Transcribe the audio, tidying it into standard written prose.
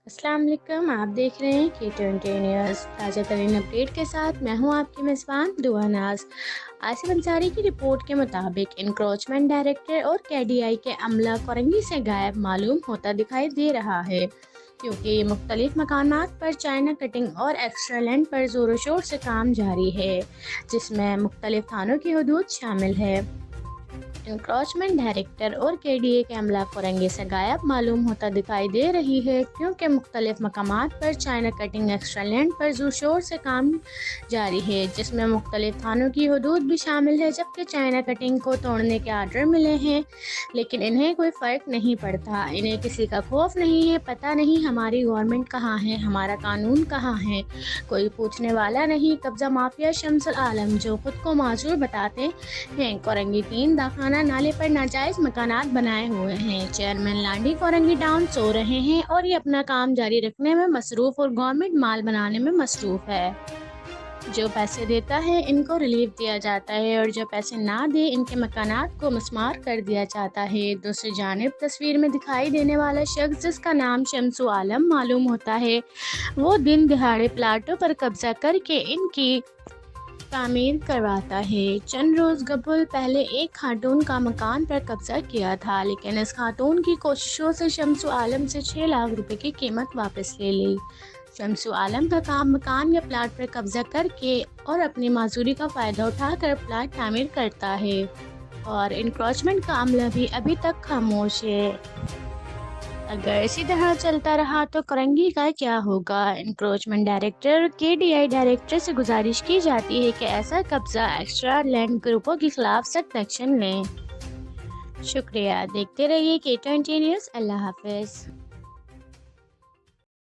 السلام علیکم، آپ دیکھ رہے ہیں K20 نیوز۔ تازہ ترین اپڈیٹ کے ساتھ میں ہوں آپ کی میزبان دعا ناز۔ آصف انصاری کی رپورٹ کے مطابق انکروچمنٹ ڈائریکٹر اور KDI کے عملہ کورنگی سے غائب معلوم ہوتا دکھائی دے رہا ہے، کیونکہ یہ مختلف مکانات پر چائنا کٹنگ اور ایکسٹرا لینڈ پر زور و شور سے کام جاری ہے، جس میں مختلف تھانوں کی حدود شامل ہے۔ انکروچمنٹ ڈائریکٹر اور KDA کے عملہ کورنگی سے غائب معلوم ہوتا دکھائی دے رہی ہے، کیونکہ مختلف مقامات پر چائنا کٹنگ ایکسٹرا لینڈ پر زور شور سے کام جاری ہے، جس میں مختلف تھانوں کی حدود بھی شامل ہے۔ جبکہ چائنا کٹنگ کو توڑنے کے آرڈر ملے ہیں، لیکن انہیں کوئی فرق نہیں پڑتا، انہیں کسی کا خوف نہیں ہے۔ پتہ نہیں ہماری گورنمنٹ کہاں ہے، ہمارا قانون کہاں ہے، کوئی پوچھنے والا نہیں۔ قبضہ مافیا شمس العالم جو خود کو معذور بتاتے ہیں، کورنگی 3 داخانہ نالے پر ناجائز مکانات بنائے ہوئے ہیں۔ Chairman Landhi Korangi down so رہے ہیں اور یہ اپنا کام جاری رکھنے میں مصروف اور گورنمنٹ مال بنانے میں مصروف ہے۔ جو پیسے دیتا ہے ان کو ریلیف دیا جاتا ہے، اور جو پیسے نہ دے ان کے مکانات کو مسمار کر دیا جاتا ہے۔ دوسری جانب تصویر میں دکھائی دینے والا شخص، جس کا نام شمس عالم معلوم ہوتا ہے، وہ دن دہاڑے پلاٹوں پر قبضہ کر کے ان کی تعمیر کرواتا ہے۔ چند روز قبل پہلے ایک خاتون کا مکان پر قبضہ کیا تھا، لیکن اس خاتون کی کوششوں سے شمس عالم سے 6 لاکھ روپے کی قیمت واپس لے لی۔ شمس عالم کا کام مکان یا پلاٹ پر قبضہ کر کے اور اپنی معذوری کا فائدہ اٹھا کر پلاٹ تعمیر کرتا ہے، اور انکروچمنٹ کا عملہ بھی ابھی تک خاموش ہے۔ اگر اسی طرح چلتا رہا تو کورنگی کا کیا ہوگا؟ انکروچمنٹ ڈائریکٹر KDI ڈائریکٹر سے گزارش کی جاتی ہے کہ ایسا قبضہ ایکسٹرا لینڈ گروپوں کے خلاف سخت ایکشن لیں۔ شکریہ، دیکھتے رہیے K20 نیوز۔ اللہ حافظ۔